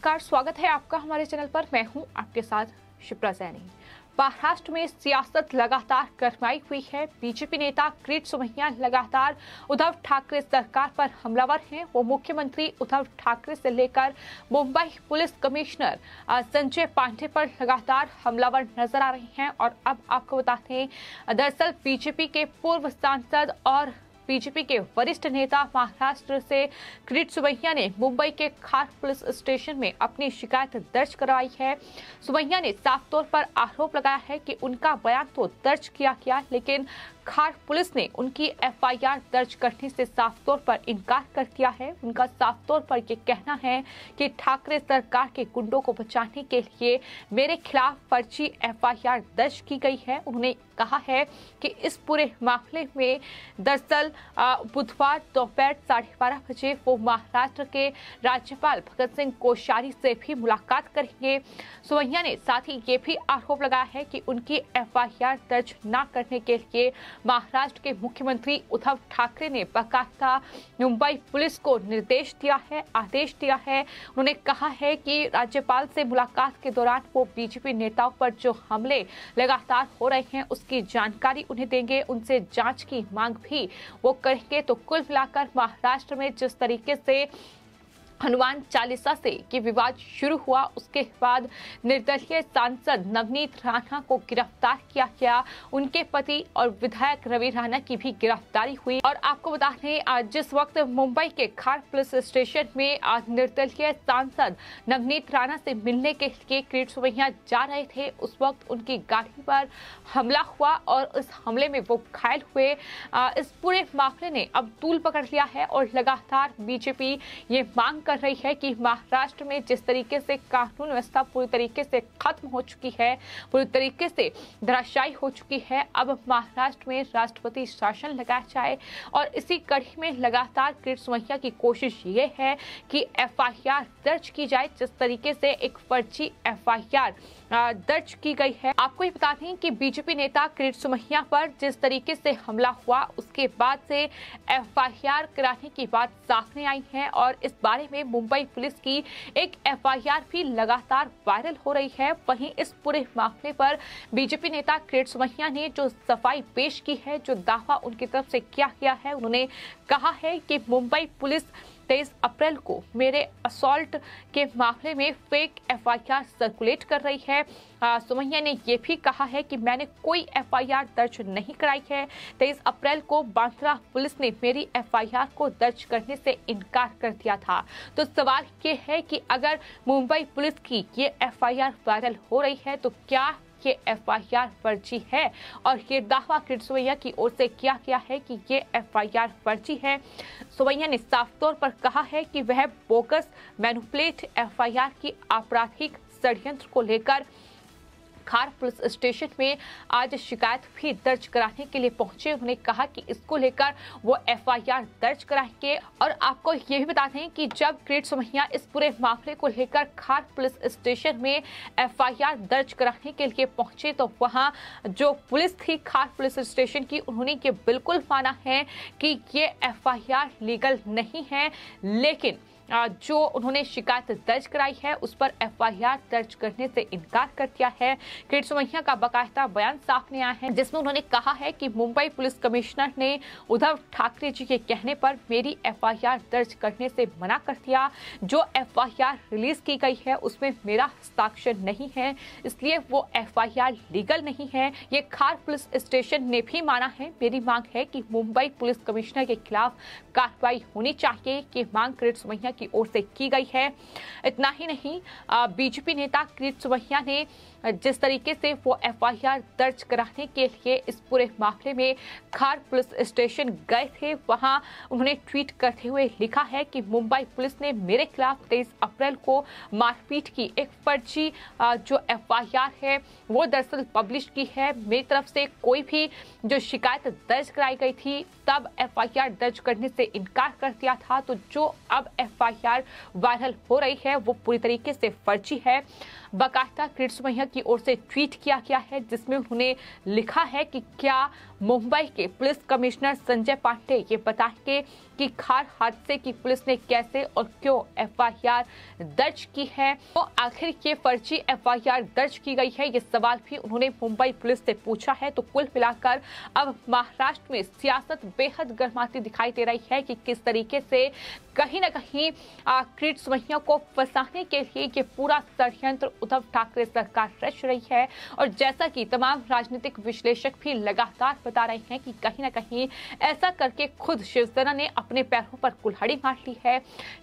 नमस्कार, स्वागत है आपका हमारे चैनल पर। मैं हूं आपके साथ शिप्रा सैनी। महाराष्ट्र में सियासत लगातार गरमाई हुई है। बीजेपी नेता किरीट सोमैया लगातार उद्धव ठाकरे सरकार पर हमलावर हैं। वो मुख्यमंत्री उद्धव ठाकरे से लेकर मुंबई पुलिस कमिश्नर संजय पांडे पर लगातार हमलावर नजर आ रहे हैं। और अब आपको बताते हैं, दरअसल बीजेपी के पूर्व सांसद और बीजेपी के वरिष्ठ नेता महाराष्ट्र से किरीट सोमैया ने मुंबई के खार पुलिस स्टेशन में अपनी शिकायत दर्ज करवाई है। सोमैया ने साफ तौर पर आरोप लगाया है कि उनका बयान तो दर्ज किया गया, लेकिन खार पुलिस ने उनकी एफआईआर दर्ज करने से साफ तौर पर इनकार कर दिया है। उनका साफ तौर पर यह कहना है कि ठाकरे सरकार के गुंडों को बचाने के लिए मेरे खिलाफ फर्जी एफआईआर दर्ज की गई है। उन्होंने कहा है कि इस पूरे मामले में दरअसल बुधवार दोपहर 12:30 बजे वो महाराष्ट्र के राज्यपाल भगत सिंह कोश्यारी से भी मुलाकात करेंगे। सोमैया ने साथ ही ये भी आरोप लगाया है कि उनकी एफआईआर दर्ज न करने के लिए महाराष्ट्र के मुख्यमंत्री उद्धव ठाकरे ने बाकायदा मुंबई पुलिस को निर्देश दिया है, आदेश दिया है। उन्होंने कहा है कि राज्यपाल से मुलाकात के दौरान वो बीजेपी नेताओं पर जो हमले लगातार हो रहे हैं उसकी जानकारी उन्हें देंगे, उनसे जांच की मांग भी वो करेंगे। तो कुल मिलाकर महाराष्ट्र में जिस तरीके से हनुमान चालीसा से ये विवाद शुरू हुआ, उसके बाद निर्दलीय सांसद नवनीत राणा को गिरफ्तार किया गया। उनके पति और विधायक रवि राणा की भी गिरफ्तारी हुई। और आपको बता दें, जिस वक्त मुंबई के खार पुलिस स्टेशन में निर्दलीय सांसद नवनीत राणा से मिलने के लिए किरीट सोमैया जा रहे थे, उस वक्त उनकी गाड़ी पर हमला हुआ और इस हमले में वो घायल हुए। इस पूरे मामले ने अब तूल पकड़ लिया है और लगातार बीजेपी ये मांग कर रही है कि महाराष्ट्र में जिस तरीके से कानून व्यवस्था पूरी तरीके से खत्म हो चुकी है, पूरी तरीके से धराशायी हो चुकी है, अब महाराष्ट्र में राष्ट्रपति शासन लगाया जाए। और इसी कड़ी में लगातार किरीट सोमैया की कोशिश ये है कि एफआईआर दर्ज की जाए, जिस तरीके से एक फर्जी एफआईआर दर्ज की गई है। आपको ये बता दें कि बीजेपी नेता किरीट सोमैया पर जिस तरीके से हमला हुआ, उसके बाद से एफआईआर कराने की बात सामने आई है और इस बारे में मुंबई पुलिस की एक एफआईआर भी लगातार वायरल हो रही है। वहीं इस पूरे मामले पर बीजेपी नेता किरीट सोमैया ने जो सफाई पेश की है, जो दावा उनकी तरफ से किया गया है, उन्होंने कहा है कि मुंबई पुलिस 23 अप्रैल को मेरे असॉल्ट के मामले में फेक एफआईआर सर्कुलेट कर रही है। सोमैया ने यह भी कहा है कि मैंने कोई एफआईआर दर्ज नहीं कराई है। 23 अप्रैल को बांद्रा पुलिस ने मेरी एफआईआर को दर्ज करने से इनकार कर दिया था। तो सवाल ये है कि अगर मुंबई पुलिस की ये एफआईआर वायरल हो रही है तो क्या ये एफआईआर फर्जी है? और ये दावा किरीट सोमैया की ओर से किया गया है कि ये एफआईआर फर्जी है। सोमैया ने साफ तौर पर कहा है कि वह बोगस मैनिपुलेट एफआईआर की आपराधिक षड्यंत्र को लेकर खार पुलिस स्टेशन में आज शिकायत भी दर्ज कराने के लिए पहुंचे। उन्होंने कहा कि इसको लेकर वो एफआईआर दर्ज कराएंगे। और आपको ये भी बता दें कि जब किरीट सोमैया इस पूरे मामले को लेकर खार पुलिस स्टेशन में एफआईआर दर्ज कराने के लिए पहुंचे, तो वहां जो पुलिस थी खार पुलिस स्टेशन की, उन्होंने ये बिल्कुल माना है कि ये एफआईआर लीगल नहीं है, लेकिन जो उन्होंने शिकायत दर्ज कराई है उस पर एफआईआर दर्ज करने से इनकार कर दिया है। किरीट सोमैया का बाकायदा बयान सामने आया है, जिसमें उन्होंने कहा है कि मुंबई पुलिस कमिश्नर ने उद्धव ठाकरे जी के कहने पर मेरी एफआईआर दर्ज करने से मना कर दिया। जो एफआईआर रिलीज की गई है उसमें मेरा हस्ताक्षर नहीं है, इसलिए वो एफआईआर लीगल नहीं है। ये खार पुलिस स्टेशन ने भी माना है। मेरी मांग है कि मुंबई पुलिस कमिश्नर के खिलाफ कार्रवाई होनी चाहिए। ये मांग किरीट सोमैया की ओर से की गई है। इतना ही नहीं, बीजेपी नेता किरीट सोमैया ने जिस तरीके से वो एफआईआर दर्ज कराने के लिए इस पूरे मामले में खार पुलिस स्टेशन गए थे, वहां उन्होंने ट्वीट करते हुए लिखा है कि मुंबई पुलिस ने मेरे खिलाफ 23 अप्रैल को मारपीट की एक फर्जी जो एफआईआर है वो दरअसल पब्लिश की है। मेरी तरफ से कोई भी जो शिकायत दर्ज कराई गई थी तब एफआईआर दर्ज करने से इनकार कर दिया था। तो जो अब एफआईआर वायरल हो रही है वो पूरी तरीके से फर्जी है। बाकायदा किरीट सोमैया की ओर से ट्वीट किया गया है, जिसमें उन्होंने लिखा है कि क्या मुंबई के पुलिस कमिश्नर संजय पांडे ये बताएंगे कि खार हादसे की पुलिस ने कैसे और क्यों एफआईआर दर्ज की है। तो आखिर ये फर्जी एफआईआर दर्ज की गई है, ये सवाल भी उन्होंने मुंबई पुलिस से पूछा है। तो कुल मिलाकर अब महाराष्ट्र में सियासत बेहद गर्माती दिखाई दे रही है कि किस तरीके से कहीं न कहीं किरीट सोमैया को फंसाने के लिए ये पूरा षड्यंत्र उद्धव ठाकरे सरकार रच रही है। और जैसा कि तमाम राजनीतिक विश्लेषक भी लगातार बता रहे हैं कि कहीं न कहीं ऐसा करके खुद शिवसेना ने अपने पैरों पर कुल्हाड़ी मार ली है।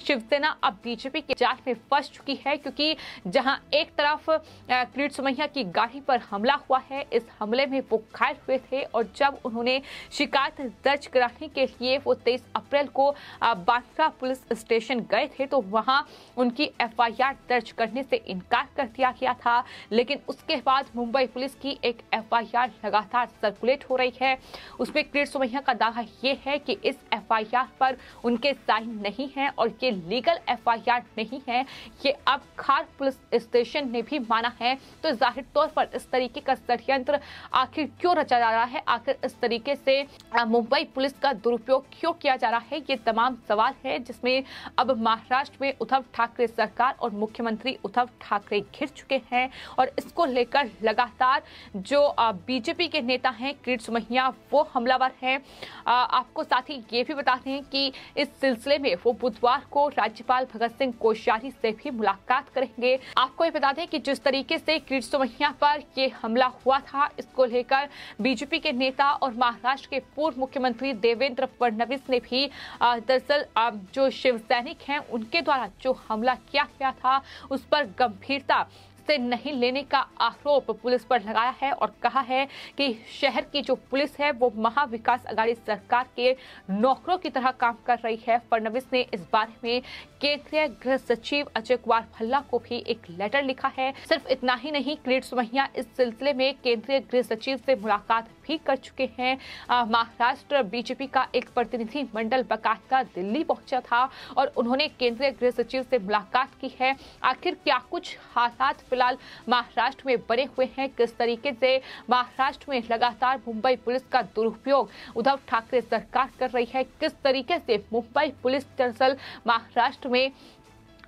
शिवसेना अब बीजेपी के जाल में फंस चुकी है, क्योंकि जहां एक तरफ किरीट सोमैया की गाड़ी पर हमला हुआ है, इस हमले में वो घायल हुए थे और जब उन्होंने शिकायत दर्ज कराने के लिए वो 23 अप्रैल को बांद्रा पुलिस स्टेशन गए थे, तो वहां उनकी एफआईआर दर्ज करने से इनकार कर दिया गया था। लेकिन उसके बाद मुंबई पुलिस की एक एफआईआर लगातार सर्कुलेट हो रही है। उसमें किरीट सोमैया का दावा ये है कि इस एफआईआर पर उनके साइन नहीं है और ये लीगल एफआईआर नहीं है, ये अब खार पुलिस स्टेशन ने भी माना है। तो जाहिर तौर पर इस तरीके का षड्यंत्र आखिर क्यों रचा जा रहा है, आखिर इस तरीके से मुंबई पुलिस का दुरुपयोग क्यों किया जा रहा है, ये तमाम सवाल है जिसमें अब महाराष्ट्र में उद्धव ठाकरे सरकार और मुख्यमंत्री उद्धव ठाकरे घिर चुके हैं। और इसको लेकर लगातार जो बीजेपी के नेता हैं किरीट सोमैया वो हमलावर हैं। आपको साथ ही ये भी बता दें कि इस सिलसिले में वो बुधवार को राज्यपाल भगत सिंह कोश्यारी से भी मुलाकात करेंगे। आपको ये बता दें कि जिस तरीके से किरीट सोमैया पर ये हमला हुआ था, इसको लेकर बीजेपी के नेता और महाराष्ट्र के पूर्व मुख्यमंत्री देवेंद्र फडणवीस ने भी दरअसल जो शिव सैनिक हैं उनके द्वारा जो हमला किया गया था उस पर गंभीरता से नहीं लेने का आरोप पुलिस पर लगाया है और कहा है कि शहर की जो पुलिस है वो महाविकास अघाड़ी सरकार के नौकरों की तरह काम कर रही है। फडणवीस ने इस बारे में केंद्रीय गृह सचिव अजय कुमार भल्ला को भी एक लेटर लिखा है। सिर्फ इतना ही नहीं, किरीट सोमैया इस सिलसिले में केंद्रीय गृह सचिव से मुलाकात भी कर चुके हैं। महाराष्ट्र बीजेपी का एक प्रतिनिधि मंडल बाकायदा दिल्ली पहुंचा था और उन्होंने केंद्रीय गृह सचिव से मुलाकात की है। आखिर क्या कुछ हालात फिलहाल महाराष्ट्र में बने हुए हैं, किस तरीके से महाराष्ट्र में लगातार मुंबई पुलिस का दुरुपयोग उद्धव ठाकरे सरकार कर रही है, किस तरीके से मुंबई पुलिस दरअसल महाराष्ट्र में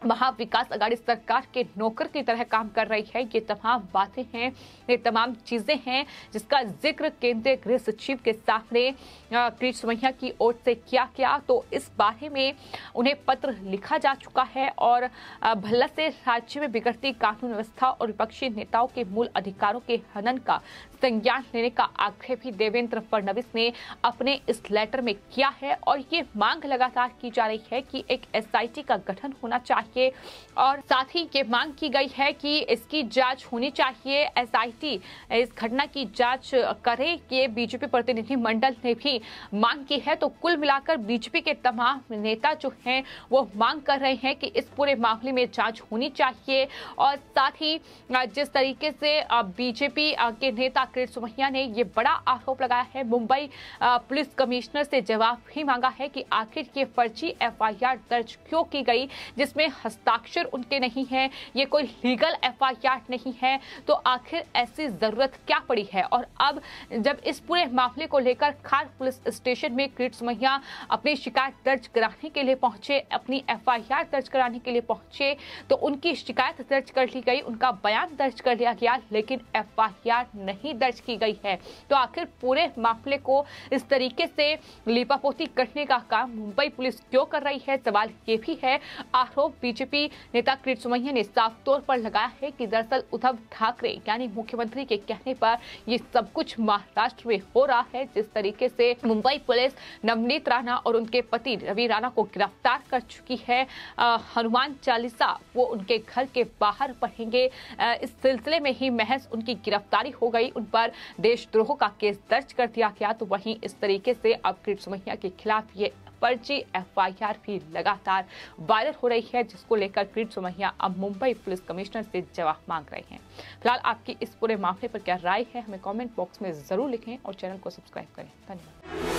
महाविकास अघाड़ी सरकार के नौकर की तरह काम कर रही है, ये तमाम बातें हैं, ये तमाम चीजें हैं जिसका जिक्र केंद्रीय गृह सचिव के सामने किरीट सोमैया की ओर से किया गया। तो इस बारे में उन्हें पत्र लिखा जा चुका है और भल्ला से राज्य में बिगड़ती कानून व्यवस्था और विपक्षी नेताओं के मूल अधिकारों के हनन का संज्ञान लेने का आग्रह भी देवेंद्र फडणवीस ने अपने इस लेटर में किया है। और ये मांग लगातार की जा रही है कि एक एसआईटी का गठन होना चाहिए और साथ ही ये मांग की गई है कि इसकी जांच होनी चाहिए, एसआईटी इस घटना की जांच करे, ये बीजेपी प्रतिनिधि मंडल ने भी मांग की है। तो कुल मिलाकर बीजेपी के तमाम नेता जो हैं वो मांग कर रहे हैं कि इस पूरे मामले में जांच होनी चाहिए। और साथ ही जिस तरीके से बीजेपी के नेता किरीट सोमैया ने ये बड़ा आरोप लगाया है, मुंबई पुलिस कमिश्नर से जवाब भी मांगा है कि आखिर ये फर्जी एफआईआर दर्ज क्यों की गई जिसमें हस्ताक्षर उनके नहीं है, ये कोई लीगल एफआईआर नहीं है, तो आखिर ऐसी जरूरत क्या पड़ी है। और अब जब इस पूरे मामले को लेकर खार पुलिस स्टेशन में किरीट सोमैया अपनी शिकायत दर्ज कराने के लिए पहुंचे, अपनी एफआईआर दर्ज कराने के लिए पहुंचे, तो उनकी शिकायत दर्ज कर ली गई, उनका बयान दर्ज कर लिया गया, लेकिन एफआईआर नहीं दर्ज की गई है। तो आखिर पूरे मामले को इस तरीके से लीपापोती करने का काम मुंबई पुलिस क्यों कर रही है, सवाल ये भी है। आरोप बीजेपी नेता किरीट सोमैया ने साफ तौर पर लगाया है कि दरअसल उद्धव ठाकरे यानी मुख्यमंत्री के कहने पर ये सब कुछ महाराष्ट्र में हो रहा है। जिस तरीके से मुंबई पुलिस नवनीत राणा और उनके पति रवि राणा को गिरफ्तार कर चुकी है, हनुमान चालीसा वो उनके घर के बाहर पढ़ेंगे, इस सिलसिले में ही महज उनकी गिरफ्तारी हो गई, उन पर देशद्रोह का केस दर्ज कर दिया गया। तो वहीं इस तरीके से अब किरीट सोमैया के खिलाफ ये फर्जी एफआईआर भी लगातार वायरल हो रही है, जिसको लेकर किरीट सोमैया अब मुंबई पुलिस कमिश्नर से जवाब मांग रहे हैं। फिलहाल आपकी इस पूरे मामले पर क्या राय है, हमें कमेंट बॉक्स में जरूर लिखें और चैनल को सब्सक्राइब करें। धन्यवाद।